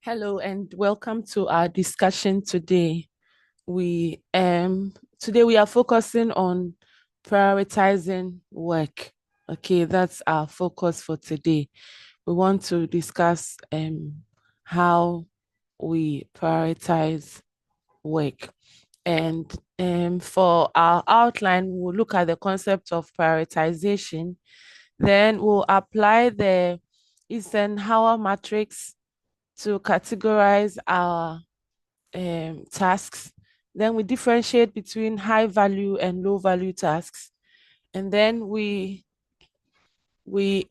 Hello and welcome to our discussion today. Today we are focusing on prioritizing work. Okay, that's our focus for today. We want to discuss how we prioritize work. And for our outline, we'll look at the concept of prioritization. Then we'll apply the Eisenhower Matrix to categorize our tasks. Then we differentiate between high value and low value tasks. And then we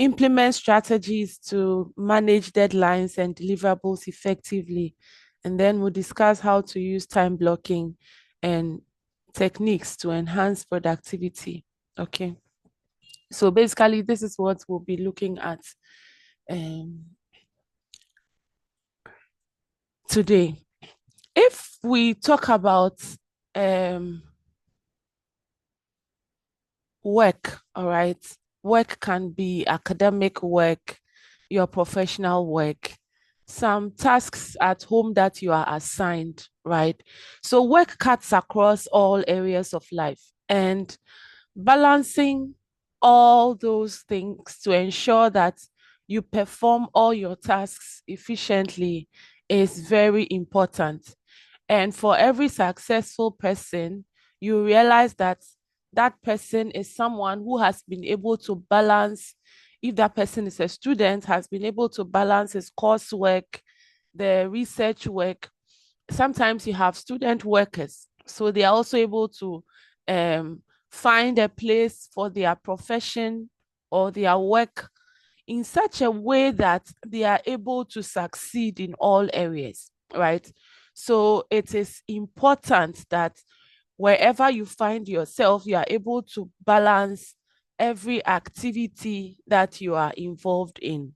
implement strategies to manage deadlines and deliverables effectively. And then we'll discuss how to use time blocking and techniques to enhance productivity. Okay. So basically, this is what we'll be looking at today. If we talk about work, all right, work can be academic work, your professional work, some tasks at home that you are assigned, right? So work cuts across all areas of life, and balancing all those things to ensure that you perform all your tasks efficiently is very important. And for every successful person, you realize that that person is someone who has been able to balance, if that person is a student, has been able to balance his coursework, the research work. Sometimes you have student workers, so they are also able to find a place for their profession or their work in such a way that they are able to succeed in all areas, right? So it is important that wherever you find yourself, you are able to balance every activity that you are involved in.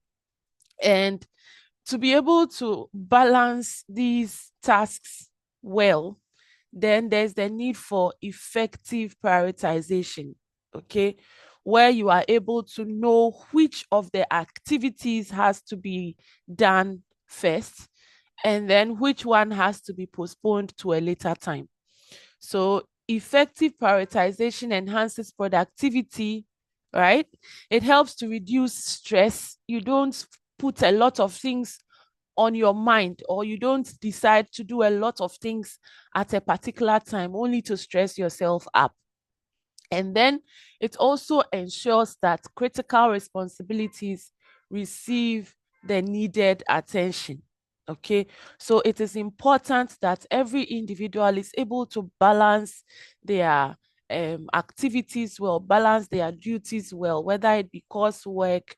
And to be able to balance these tasks well, then there's the need for effective prioritization, okay, where you are able to know which of the activities has to be done first and then which one has to be postponed to a later time. So effective prioritization enhances productivity, right? It helps to reduce stress. You don't put a lot of things on your mind, or you don't decide to do a lot of things at a particular time only to stress yourself up. And then it also ensures that critical responsibilities receive the needed attention. Okay, so it is important that every individual is able to balance their activities well, balance their duties well, whether it be coursework,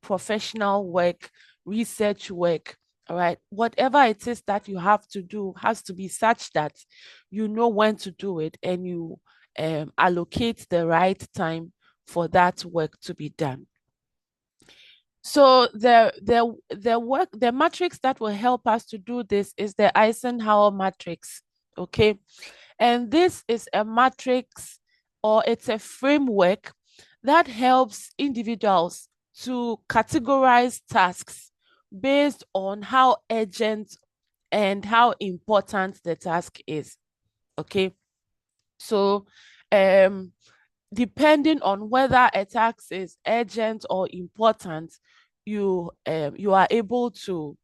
professional work, research work. All right, whatever it is that you have to do has to be such that you know when to do it and you allocate the right time for that work to be done. So the matrix that will help us to do this is the Eisenhower matrix. Okay. And this is a matrix, or it's a framework that helps individuals to categorize tasks based on how urgent and how important the task is. Okay. So depending on whether a task is urgent or important, you are able to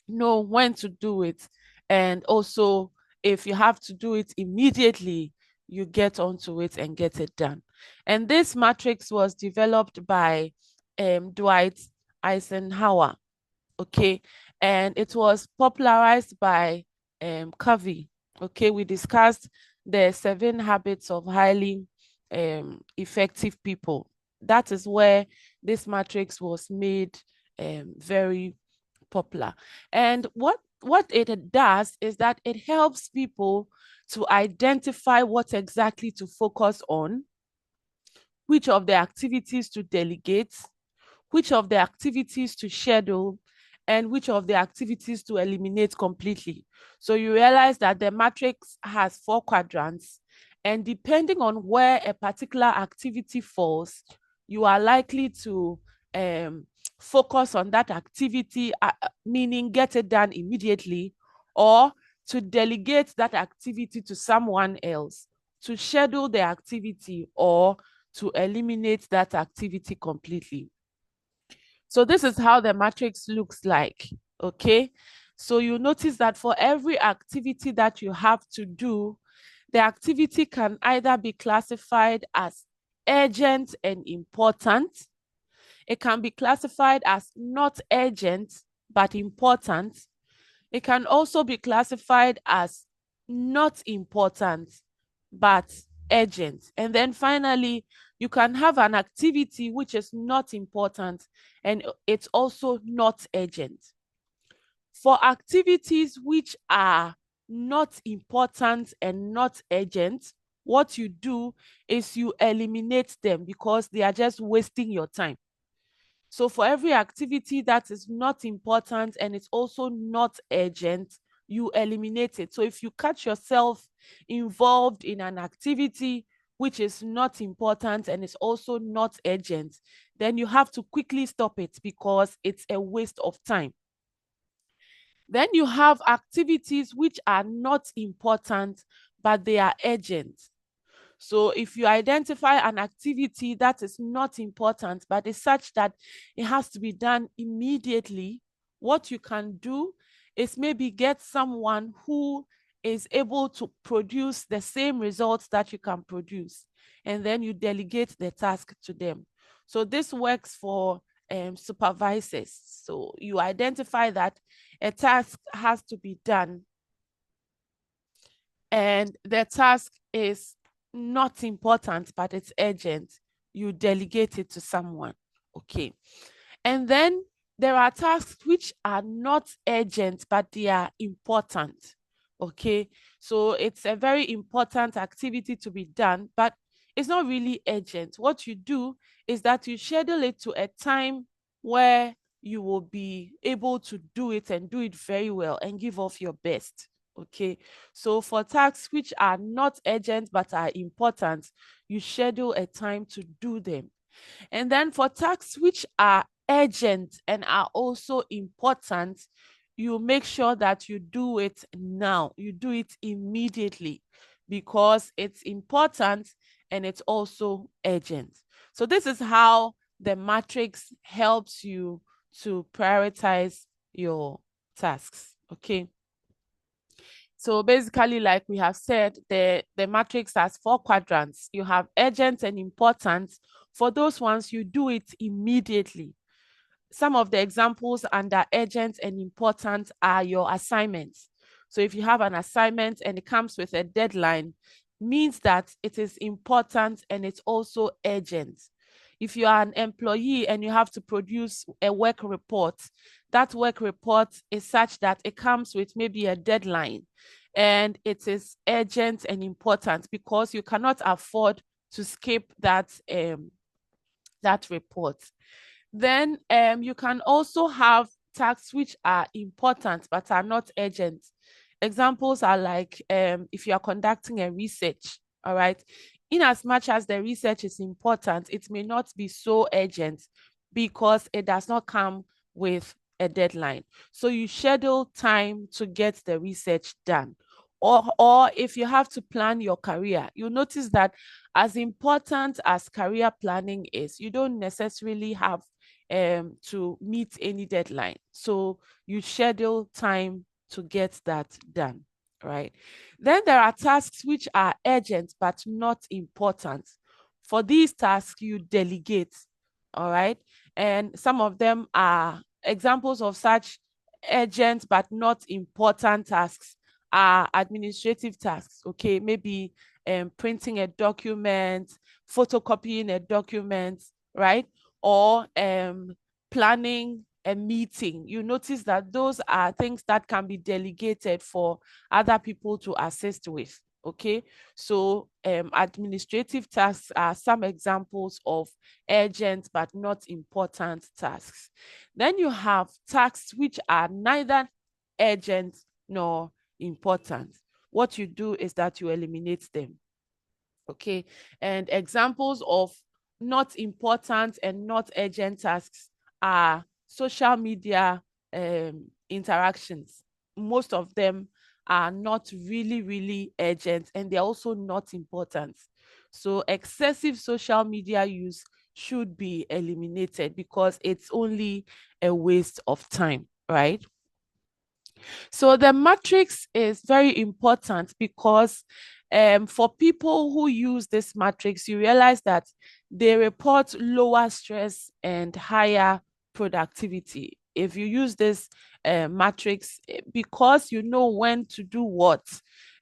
know when to do it, and also if you have to do it immediately, you get onto it and get it done. And this matrix was developed by Dwight Eisenhower, okay, and it was popularized by Covey. Okay, we discussed the 7 habits of highly effective people. That is where this matrix was made very popular. And what it does is that it helps people to identify what exactly to focus on, which of the activities to delegate, which of the activities to schedule, and which of the activities to eliminate completely. So you realize that the matrix has 4 quadrants, and depending on where a particular activity falls, you are likely to focus on that activity, meaning get it done immediately, or to delegate that activity to someone else, to schedule the activity, or to eliminate that activity completely. So this is how the matrix looks like, okay? So you notice that for every activity that you have to do, the activity can either be classified as urgent and important. It can be classified as not urgent, but important. It can also be classified as not important, but urgent. And then finally, you can have an activity which is not important and it's also not urgent. For activities which are not important and not urgent, what you do is you eliminate them because they are just wasting your time. So for every activity that is not important and it's also not urgent, you eliminate it. So if you catch yourself involved in an activity which is not important and it's also not urgent, then you have to quickly stop it because it's a waste of time. Then you have activities which are not important, but they are urgent. So if you identify an activity that is not important, but is such that it has to be done immediately, what you can do is maybe get someone who is able to produce the same results that you can produce, and then you delegate the task to them. So this works for supervisors. So you identify that a task has to be done and the task is not important, but it's urgent, you delegate it to someone. Okay. And then there are tasks which are not urgent, but they are important. Okay. So it's a very important activity to be done, but it's not really urgent. What you do is that you schedule it to a time where you will be able to do it and do it very well and give off your best. Okay, so for tasks which are not urgent but are important, you schedule a time to do them. And then for tasks which are urgent and are also important, you make sure that you do it now, you do it immediately because it's important and it's also urgent. So this is how the matrix helps you to prioritize your tasks. Okay. So basically, like we have said, the matrix has 4 quadrants. You have urgent and important. For those ones, you do it immediately. Some of the examples under urgent and important are your assignments. So if you have an assignment and it comes with a deadline, means that it is important and it's also urgent. If you are an employee and you have to produce a work report, that work report is such that it comes with maybe a deadline and it is urgent and important because you cannot afford to skip that report. Then you can also have tasks which are important but are not urgent. Examples are like if you are conducting a research, all right, in as much as the research is important, it may not be so urgent because it does not come with a deadline. So you schedule time to get the research done. Or if you have to plan your career, you notice that as important as career planning is, you don't necessarily have to meet any deadline. So you schedule time to get that done, right? Then there are tasks which are urgent but not important. For these tasks, you delegate, all right? And some of them are examples of such urgent but not important tasks are administrative tasks, okay? Maybe printing a document, photocopying a document, right? Or planning a meeting. You notice that those are things that can be delegated for other people to assist with. Okay, so administrative tasks are some examples of urgent but not important tasks. Then you have tasks which are neither urgent nor important. What you do is that you eliminate them. Okay, and examples of not important and not urgent tasks are social media interactions, most of them are not really urgent, and they're also not important. So excessive social media use should be eliminated because it's only a waste of time, right? So the matrix is very important because for people who use this matrix, you realize that they report lower stress and higher productivity. If you use this matrix, because you know when to do what,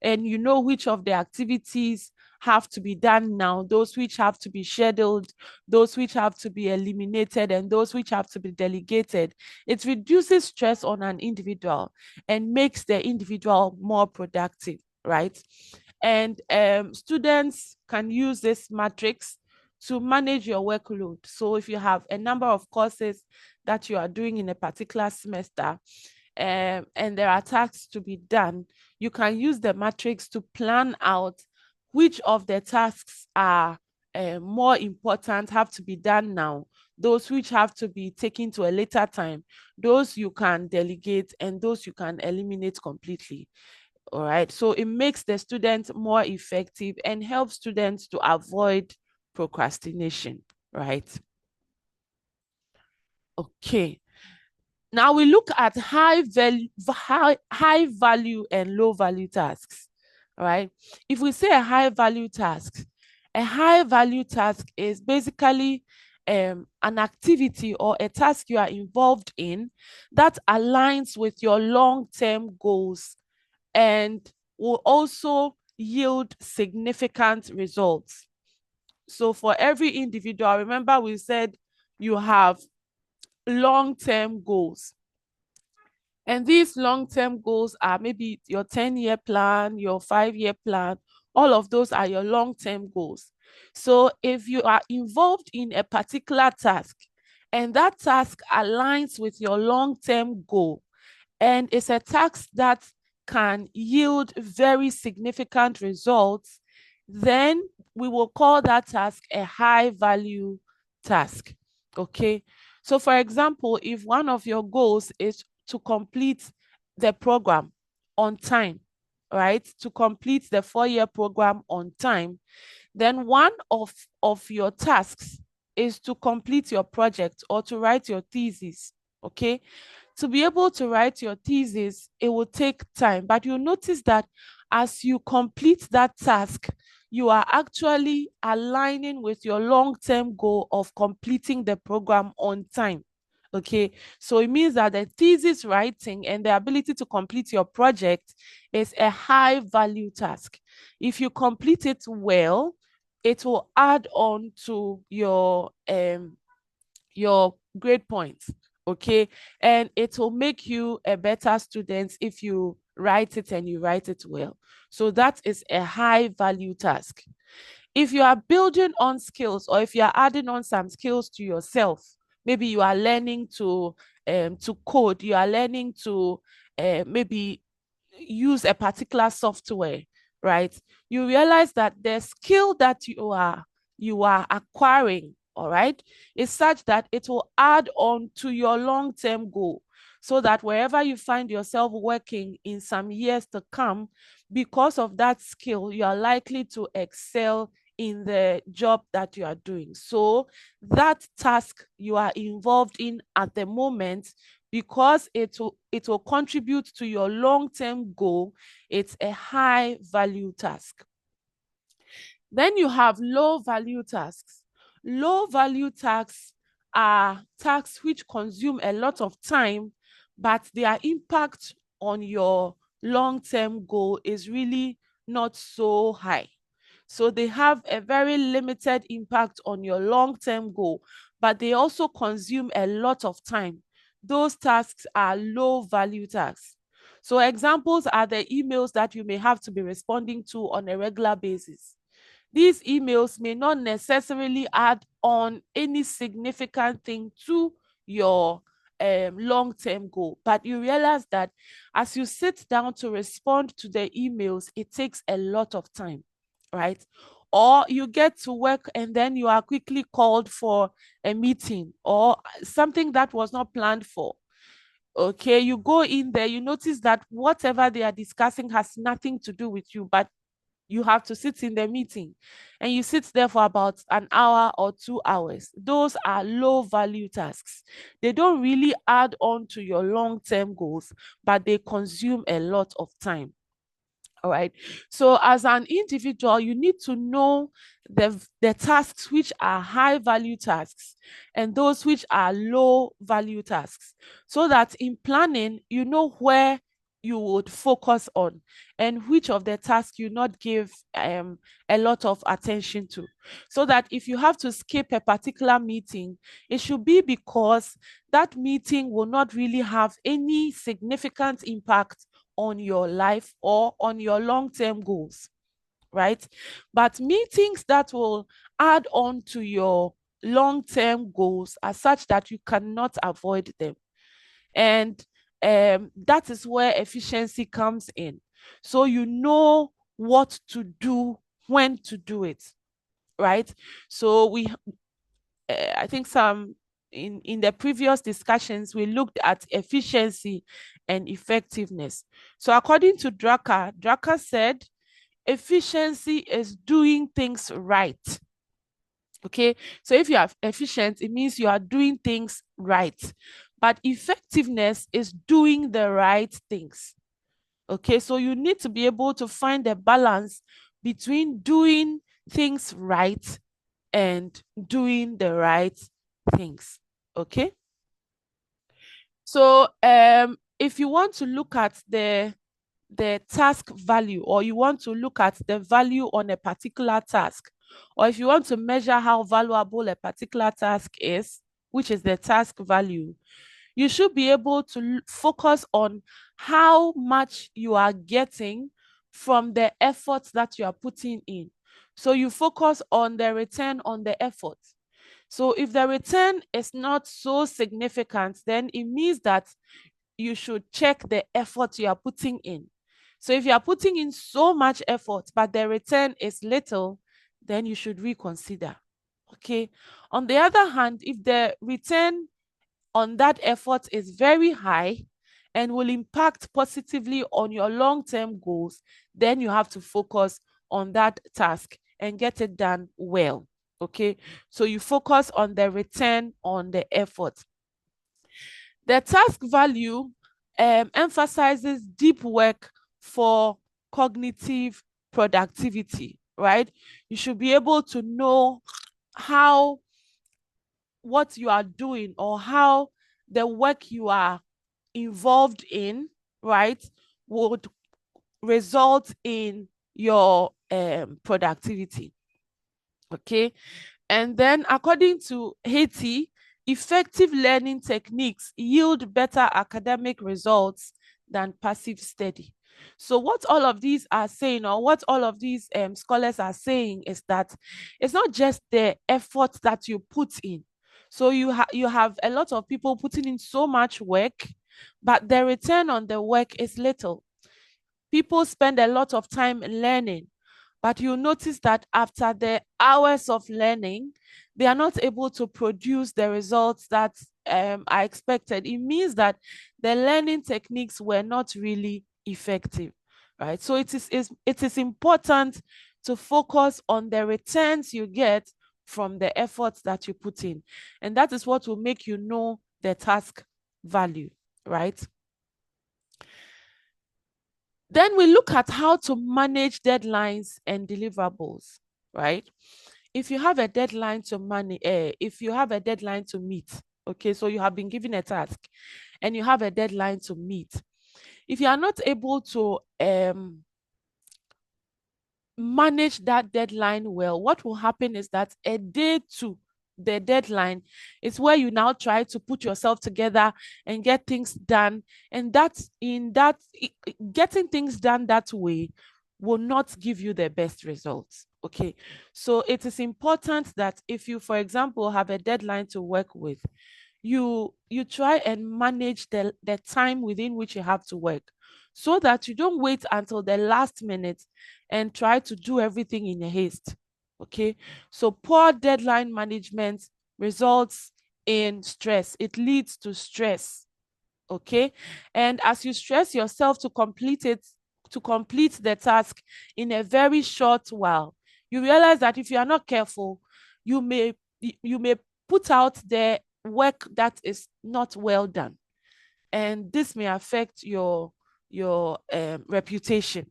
and you know which of the activities have to be done now, those which have to be scheduled, those which have to be eliminated, and those which have to be delegated, it reduces stress on an individual and makes the individual more productive, right? And students can use this matrix to manage your workload. So if you have a number of courses that you are doing in a particular semester, and there are tasks to be done, you can use the matrix to plan out which of the tasks are more important, have to be done now, those which have to be taken to a later time, those you can delegate, and those you can eliminate completely. All right. So it makes the student more effective and helps students to avoid procrastination, right? Okay. Now we look at high value and low value tasks, right? If we say a high value task is basically an activity or a task you are involved in that aligns with your long-term goals and will also yield significant results. So for every individual, remember we said you have long-term goals. And these long-term goals are maybe your 10-year plan, your 5-year plan, all of those are your long-term goals. So if you are involved in a particular task and that task aligns with your long-term goal, and it's a task that can yield very significant results, then we will call that task a high value task. Okay. So, for example, if one of your goals is to complete the program on time, right? To complete the 4-year program on time, then one of your tasks is to complete your project or to write your thesis. Okay. To be able to write your thesis, it will take time, but you'll notice that as you complete that task, you are actually aligning with your long-term goal of completing the program on time. Okay, so it means that the thesis writing and the ability to complete your project is a high value task. If you complete it well, it will add on to your grade points. Okay, and it will make you a better student if you write it and you write it well. So that is a high value task. If you are building on skills, or if you are adding on some skills to yourself, maybe you are learning to code, you are learning to maybe use a particular software, right? You realize that the skill that you are acquiring, all right, is such that it will add on to your long-term goal, so that wherever you find yourself working in some years to come, because of that skill, you are likely to excel in the job that you are doing. So that task you are involved in at the moment, because it will contribute to your long-term goal, it's a high value task. Then you have low value tasks. Low value tasks are tasks which consume a lot of time, but their impact on your long-term goal is really not so high. So they have a very limited impact on your long-term goal, but they also consume a lot of time. Those tasks are low value tasks. So examples are the emails that you may have to be responding to on a regular basis. These emails may not necessarily add on any significant thing to your long-term goal, but you realize that as you sit down to respond to the emails, it takes a lot of time, right? or you get to work and then you are quickly called for a meeting or something that was not planned for. Okay, you go in there, you notice that whatever they are discussing has nothing to do with you, but you have to sit in the meeting and you sit there for about an hour or 2 hours. Those are low value tasks. They don't really add on to your long-term goals, but they consume a lot of time. All right. So as an individual, you need to know the tasks which are high value tasks and those which are low value tasks, so that in planning, you know where you would focus on and which of the tasks you not give a lot of attention to. So that if you have to skip a particular meeting, it should be because that meeting will not really have any significant impact on your life or on your long-term goals, right? But meetings that will add on to your long-term goals are such that you cannot avoid them. And that is where efficiency comes in. So you know what to do, when to do it, right? So I think in the previous discussions, we looked at efficiency and effectiveness. So according to Drucker said, efficiency is doing things right. Okay, so if you are efficient, it means you are doing things right. But effectiveness is doing the right things. Okay, so you need to be able to find a balance between doing things right and doing the right things. Okay. So if you want to look at the task value, or you want to look at the value on a particular task, or if you want to measure how valuable a particular task is, which is the task value, you should be able to focus on how much you are getting from the efforts that you are putting in. So you focus on the return on the effort. So if the return is not so significant, then it means that you should check the effort you are putting in. So if you are putting in so much effort, but the return is little, then you should reconsider. Okay. On the other hand, if the return on that effort is very high and will impact positively on your long-term goals, then you have to focus on that task and get it done well. Okay, so you focus on the return on the effort. The task value emphasizes deep work for cognitive productivity, right? You should be able to know how what you are doing or how the work you are involved in, right, would result in your productivity. Okay. And then according to Haiti, effective learning techniques yield better academic results than passive study. So what all of these are saying, or what all of these scholars are saying, is that it's not just the effort that you put in. So you have a lot of people putting in so much work, but the return on the work is little. People spend a lot of time learning, but you notice that after the hours of learning, they are not able to produce the results that are expected. It means that the learning techniques were not really effective, right? So it is important to focus on the returns you get from the efforts that you put in. And that is what will make you know the task value, right? Then we look at how to manage deadlines and deliverables, right? If you have a deadline to if you have a deadline to meet, okay, so you have been given a task and you have a deadline to meet. If you are not able to manage that deadline well, what will happen is that a day to the deadline is where you now try to put yourself together and get things done. And getting things done that way will not give you the best results. Okay. So it is important that if you, for example, have a deadline to work with, you try and manage the time within which you have to work, so that you don't wait until the last minute and try to do everything in a haste. Okay, so poor deadline management results in stress. It leads to stress. Okay, and as you stress yourself to complete the task in a very short while, you realize that if you are not careful, you may put out the work that is not well done, and this may affect your reputation.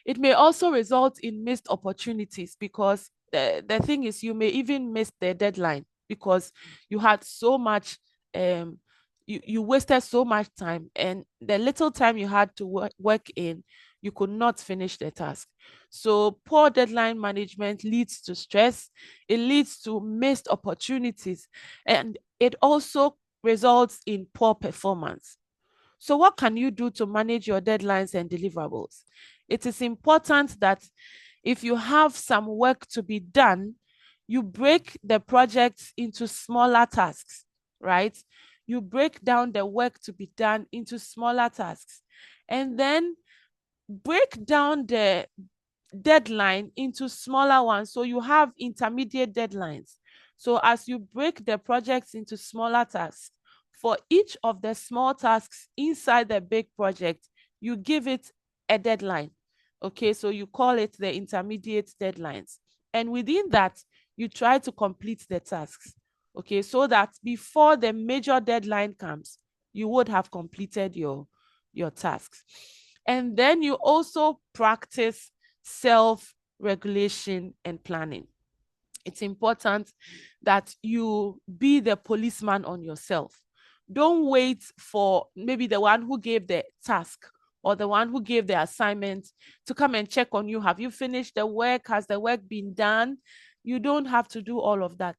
It may also result in missed opportunities, because the thing is, you may even miss the deadline because you had so much, you wasted so much time, and the little time you had to work in, you could not finish the task. So poor deadline management leads to stress, it leads to missed opportunities, and it also results in poor performance. So what can you do to manage your deadlines and deliverables? It is important that if you have some work to be done, you break the project into smaller tasks, right? You break down the work to be done into smaller tasks, and then break down the deadline into smaller ones. So you have intermediate deadlines. So as you break the projects into smaller tasks, for each of the small tasks inside the big project, you give it a deadline. Okay, so you call it the intermediate deadlines. And within that, you try to complete the tasks. Okay, so that before the major deadline comes, you would have completed your tasks. And then you also practice self-regulation and planning. It's important that you be the policeman on yourself. Don't wait for maybe the one who gave the task or the one who gave the assignment to come and check on you. Have you finished the work? Has the work been done? You don't have to do all of that.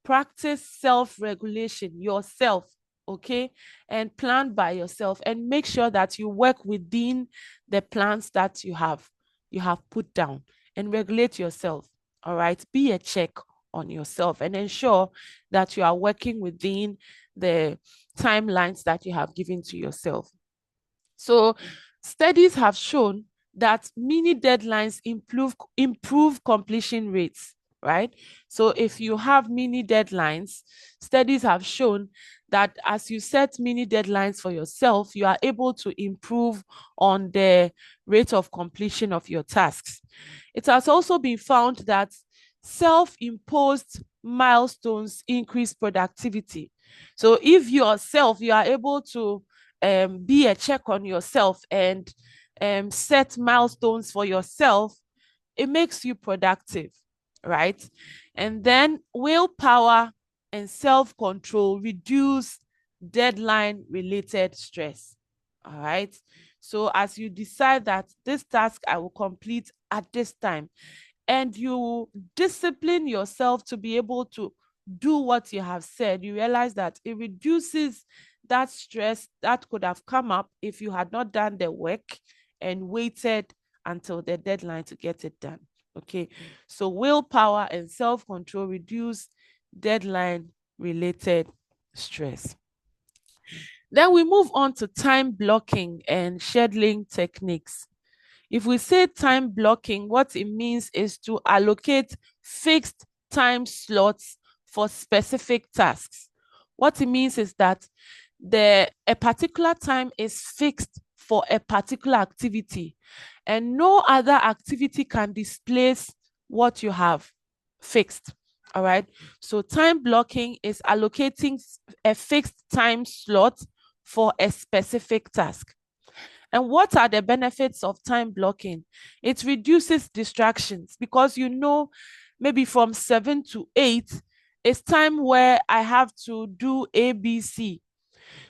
Practice self-regulation yourself, okay? And plan by yourself, and make sure that you work within the plans that you have put down, and regulate yourself. All right, be a check on yourself and ensure that you are working within the timelines that you have given to yourself. So studies have shown that mini deadlines improve completion rates, right? So if you have mini deadlines, studies have shown that as you set mini deadlines for yourself, you are able to improve on the rate of completion of your tasks. It has also been found that self-imposed milestones increase productivity. So if yourself, you are able to be a check on yourself and set milestones for yourself, it makes you productive, right? And then willpower and self-control reduce deadline related stress. All right. So as you decide that this task I will complete at this time, and you discipline yourself to be able to do what you have said, you realize that it reduces that stress that could have come up if you had not done the work and waited until the deadline to get it done. Okay, so willpower and self-control reduce deadline related stress. Then we move on to time blocking and scheduling techniques. If we say time blocking, what it means is to allocate fixed time slots for specific tasks. What it means is that a particular time is fixed for a particular activity, and no other activity can displace what you have fixed. All right. So time blocking is allocating a fixed time slot for a specific task. And what are the benefits of time blocking? It reduces distractions, because maybe from 7 to 8 is time where I have to do ABC.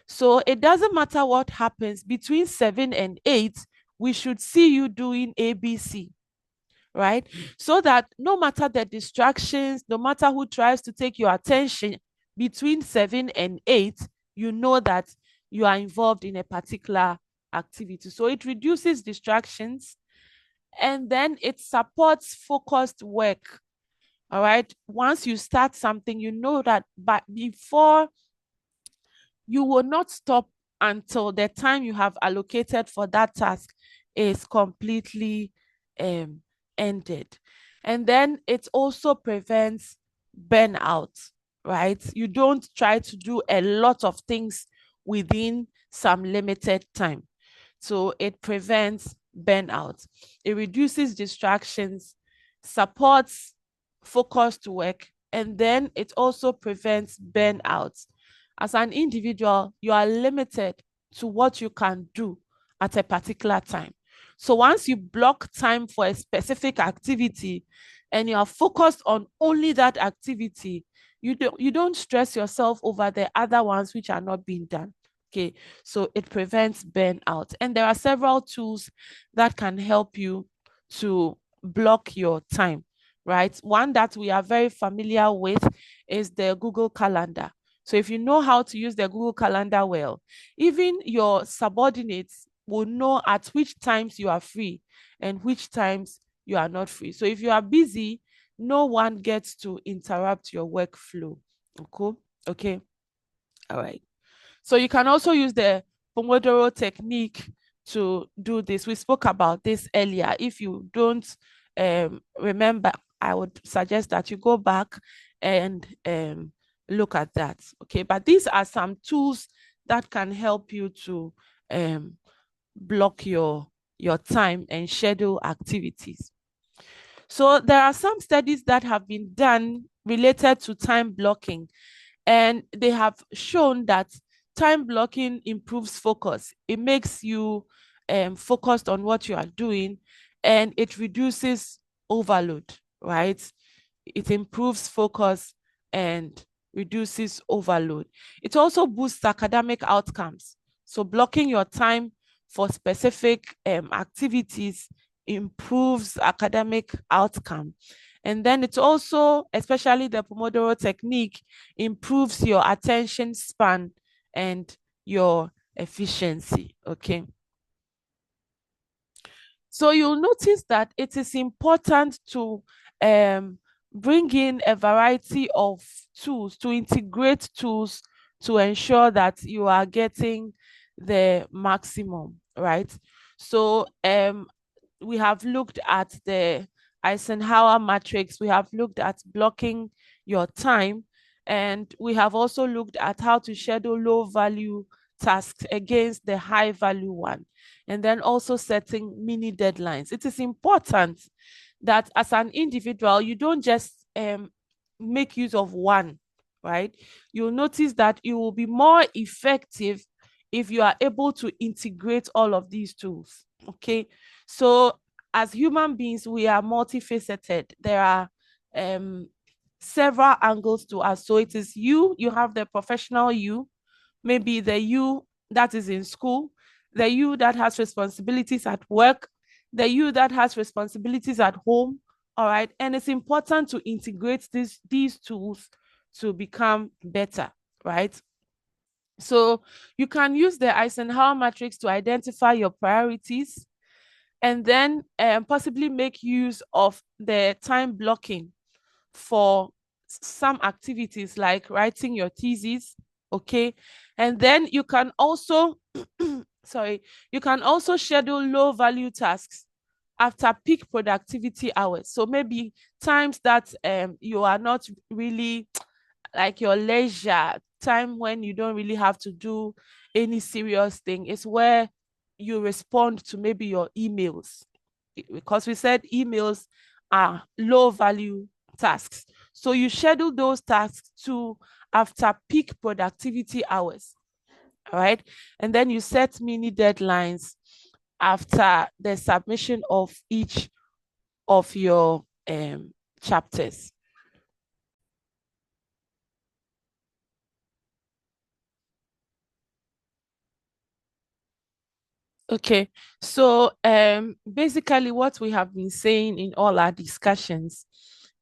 So it doesn't matter what happens between 7 and 8, we should see you doing ABC, right? So that no matter the distractions, no matter who tries to take your attention between 7 and 8, you know that you are involved in a particular activity. So it reduces distractions, and then it supports focused work. All right. Once you start something, you know that before, you will not stop until the time you have allocated for that task is completely ended. And then it also prevents burnout, right? You don't try to do a lot of things within some limited time. So it prevents burnout. It reduces distractions, supports focused work, and then it also prevents burnout. As an individual, you are limited to what you can do at a particular time. So once you block time for a specific activity and you are focused on only that activity, you don't stress yourself over the other ones which are not being done. Okay, so it prevents burnout. And there are several tools that can help you to block your time, right? One that we are very familiar with is the Google Calendar. So if you know how to use the Google Calendar well, even your subordinates will know at which times you are free and which times you are not free. So if you are busy, no one gets to interrupt your workflow. Okay. Okay. All right. So you can also use the Pomodoro technique to do this. We spoke about this earlier. If you don't remember, I would suggest that you go back and look at that. Okay, but these are some tools that can help you to um, block your time and schedule activities. So there are some studies that have been done related to time blocking, and they have shown that time blocking improves focus. It makes you focused on what you are doing, and it reduces overload, right? It improves focus and reduces overload. It also boosts academic outcomes. So blocking your time for specific activities improves academic outcome. And then it also, especially the Pomodoro technique, improves your attention span and your efficiency. Okay. So you'll notice that it is important to um, bring in a variety of tools, to integrate tools to ensure that you are getting the maximum, right? So we have looked at the Eisenhower Matrix, we have looked at blocking your time, and we have also looked at how to schedule low value tasks against the high value one, and then also setting mini deadlines. It is important that as an individual, you don't just make use of one, right? You'll notice that it will be more effective if you are able to integrate all of these tools. Okay, so as human beings, we are multifaceted. There are several angles to us. So it is you have the professional you, maybe the you that is in school, the you that has responsibilities at work, the you that has responsibilities at home. All right. And it's important to integrate these tools to become better, right? So you can use the Eisenhower matrix to identify your priorities, and then possibly make use of the time blocking for some activities like writing your thesis. Okay. And then you can also sorry, you can also schedule low value tasks after peak productivity hours. So maybe times that you are not really like your leisure time, when you don't really have to do any serious thing, is where you respond to maybe your emails, because we said emails are low value tasks. So you schedule those tasks to after peak productivity hours. All right. And then you set mini deadlines after the submission of each of your chapters. Okay, so basically what we have been saying in all our discussions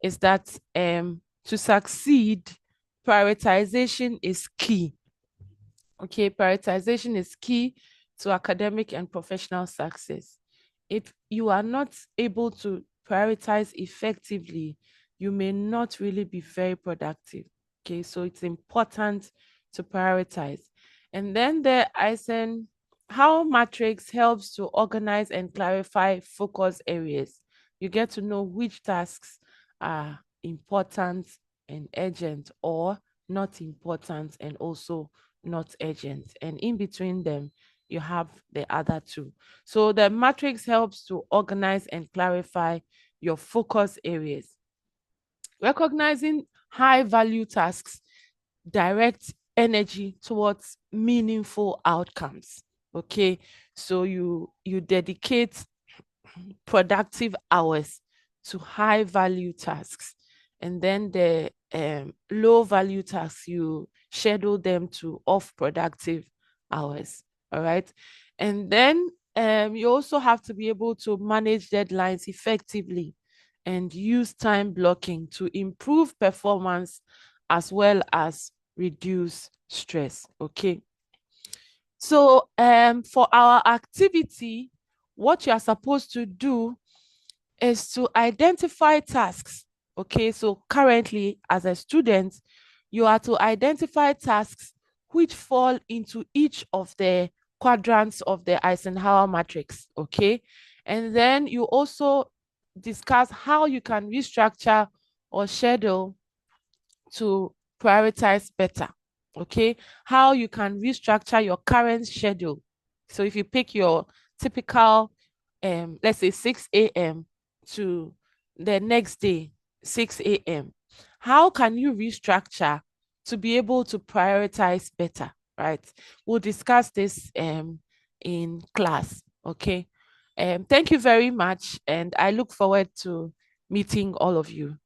is that to succeed, prioritization is key. Okay, prioritization is key to academic and professional success. If you are not able to prioritize effectively, you may not really be very productive. Okay, so it's important to prioritize. And then the Eisenhower matrix helps to organize and clarify focus areas. You get to know which tasks are important and urgent, or not important and also not urgent. And in between them, you have the other two. So the matrix helps to organize and clarify your focus areas. Recognizing high value tasks direct energy towards meaningful outcomes. Okay, so you dedicate productive hours to high value tasks, and then the low value tasks, you schedule them to off productive hours. All right, and then you also have to be able to manage deadlines effectively and use time blocking to improve performance as well as reduce stress. Okay, so for our activity, what you are supposed to do is to identify tasks. Okay, so currently, as a student, you are to identify tasks which fall into each of the quadrants of the Eisenhower matrix. Okay, and then you also discuss how you can restructure or schedule to prioritize better. Okay, how you can restructure your current schedule. So if you pick your typical, let's say 6 a.m. to the next day, 6 a.m., how can you restructure to be able to prioritize better, right? We'll discuss this in class. Okay. Thank you very much. And I look forward to meeting all of you.